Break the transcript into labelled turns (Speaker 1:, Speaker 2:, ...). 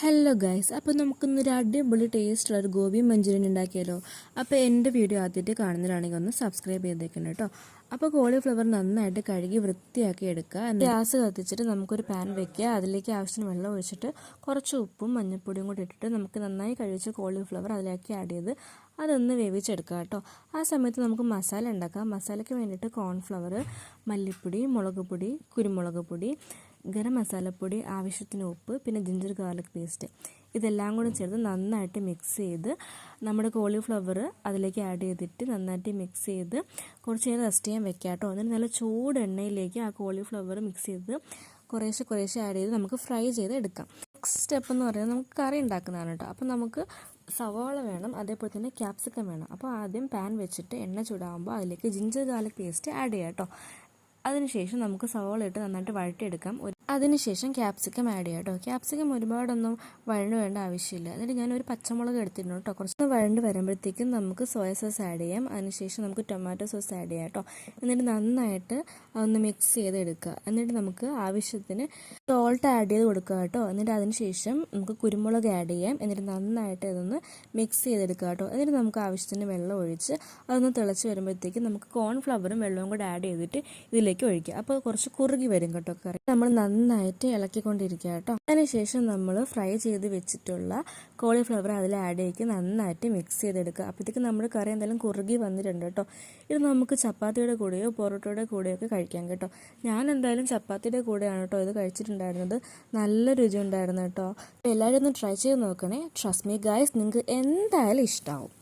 Speaker 1: Hello guys, അപ്പോൾ നമുക്കിന്നൊരു അടിപൊളി ടേസ്റ്റുള്ള ഒരു ഗോബി മഞ്ചൂരിയൻ ഉണ്ടാക്കിയാലോ. അപ്പോൾ എൻ്റെ വീഡിയോ ആദ്യമായിട്ട് കാണുന്നവരാണെങ്കിൽ ഒന്ന് സബ്സ്ക്രൈബ് ചെയ്തേക്കണം കേട്ടോ. അപ്പോൾ കോളിഫ്ലവർ നന്നായിട്ട് കഴുകി വൃത്തിയാക്കി എടുക്കുക. ഗ്യാസ് കത്തിച്ചിട്ട് നമുക്കൊരു പാൻ വെക്കുക. അതിലേക്ക് ആവശ്യത്തിന് വെള്ളം ഒഴിച്ചിട്ട് കുറച്ച് ഉപ്പും മഞ്ഞൾപ്പൊടിയും കൂടി ഇട്ടിട്ട് നമുക്ക് നന്നായി കഴിച്ച കോളിഫ്ലവർ അതിലേക്ക് ആഡ് ചെയ്ത് അതൊന്ന് വേവിച്ചെടുക്കുക കേട്ടോ. ആ സമയത്ത് നമുക്ക് മസാല ഉണ്ടാക്കാം. മസാലയ്ക്ക് വേണ്ടിയിട്ട് കോൺഫ്ലവർ, മല്ലിപ്പൊടി, മുളക് പൊടി, കുരുമുളക് പൊടി, ഗരം മസാലപ്പൊടി, ആവശ്യത്തിന് ഉപ്പ്, പിന്നെ ജിഞ്ചർ ഗാർലിക് പേസ്റ്റ്, ഇതെല്ലാം കൂടി ചേർത്ത് നന്നായിട്ട് മിക്സ് ചെയ്ത് നമ്മുടെ കോളിഫ്ലവർ അതിലേക്ക് ആഡ് ചെയ്തിട്ട് നന്നായിട്ട് മിക്സ് ചെയ്ത് കുറച്ച് നേരം റെസ്റ്റ് ചെയ്യാൻ വെക്കാം കേട്ടോ. എന്നിട്ട് നല്ല ചൂട് എണ്ണയിലേക്ക് ആ കോളിഫ്ലവർ മിക്സ് ചെയ്ത് കുറേശ്ശെ ആഡ് ചെയ്ത് നമുക്ക് ഫ്രൈ ചെയ്ത് എടുക്കാം. നെക്സ്റ്റ് സ്റ്റെപ്പ് എന്ന് പറയുന്നത് നമുക്ക് കറി ഉണ്ടാക്കുന്നതാണ് കേട്ടോ. അപ്പോൾ നമുക്ക് സവാള വേണം, അതേപോലെ തന്നെ ക്യാപ്സിക്കം വേണം. അപ്പോൾ ആദ്യം പാൻ വെച്ചിട്ട് എണ്ണ ചൂടാകുമ്പോൾ അതിലേക്ക് ജിഞ്ചർ ഗാർലിക് പേസ്റ്റ് ആഡ് ചെയ്യാം കേട്ടോ. അതിനുശേഷം നമുക്ക് സവാള ഇട്ട് നന്നായിട്ട് വഴറ്റിയെടുക്കാം. അതിനുശേഷം ക്യാപ്സിക്കം ആഡ് ചെയ്യാം കേട്ടോ. ക്യാപ്സിക്കം ഒരുപാടൊന്നും വഴണ്ട് വേണ്ട ആവശ്യമില്ല. എന്നിട്ട് ഞാനൊരു പച്ചമുളക് എടുത്തിരുന്നു കേട്ടോ. കുറച്ച് വഴണ്ട് വരുമ്പോഴത്തേക്കും നമുക്ക് സോയ സോസ് ആഡ് ചെയ്യാം. അതിനുശേഷം നമുക്ക് ടൊമാറ്റോ സോസ് ആഡ് ചെയ്യാം കേട്ടോ. എന്നിട്ട് നന്നായിട്ട് ഒന്ന് മിക്സ് ചെയ്തെടുക്കുക. എന്നിട്ട് നമുക്ക് ആവശ്യത്തിന് സോൾട്ട് ആഡ് ചെയ്ത് കൊടുക്കുക കേട്ടോ. എന്നിട്ട് അതിനുശേഷം നമുക്ക് കുരുമുളക് ആഡ് ചെയ്യാം. എന്നിട്ട് നന്നായിട്ട് ഇതൊന്ന് മിക്സ് ചെയ്തെടുക്കുക കേട്ടോ. എന്നിട്ട് നമുക്ക് ആവശ്യത്തിന് വെള്ളം ഒഴിച്ച് അതൊന്ന് തിളച്ച് വരുമ്പോഴത്തേക്കും നമുക്ക് കോൺഫ്ലവറും വെള്ളവും കൂടെ ആഡ് ചെയ്തിട്ട് ഇതിലേക്ക് ഒഴിക്കുക. അപ്പോൾ കുറച്ച് കുറുകി വരും കേട്ടോ കറി. നമ്മൾ നന്നായിട്ട് ഇളക്കിക്കൊണ്ടിരിക്കുക കേട്ടോ. അതിനുശേഷം നമ്മൾ ഫ്രൈ ചെയ്ത് വെച്ചിട്ടുള്ള കോളിഫ്ലവർ അതിൽ ആഡ് ചെയ്ത് നന്നായിട്ട് മിക്സ് ചെയ്തെടുക്കുക. അപ്പോഴത്തേക്ക് നമ്മുടെ കറി എന്തായാലും കുറുകി വന്നിട്ടുണ്ട് കേട്ടോ. ഇത് നമുക്ക് ചപ്പാത്തിയുടെ കൂടെയോ പൊറോട്ടയുടെ കൂടെയോ ഒക്കെ കഴിക്കാം കേട്ടോ. ഞാൻ എന്തായാലും ചപ്പാത്തിയുടെ കൂടെയാണ് കേട്ടോ ഇത് കഴിച്ചിട്ടുണ്ടായിരുന്നത്. നല്ല രുചി ഉണ്ടായിരുന്നു കേട്ടോ. എല്ലാവരും ഒന്ന് ട്രൈ ചെയ്ത് നോക്കണേ. ട്രസ്റ്റ് മീ ഗൈസ്, നിങ്ങൾക്ക് എന്തായാലും ഇഷ്ടമാവും.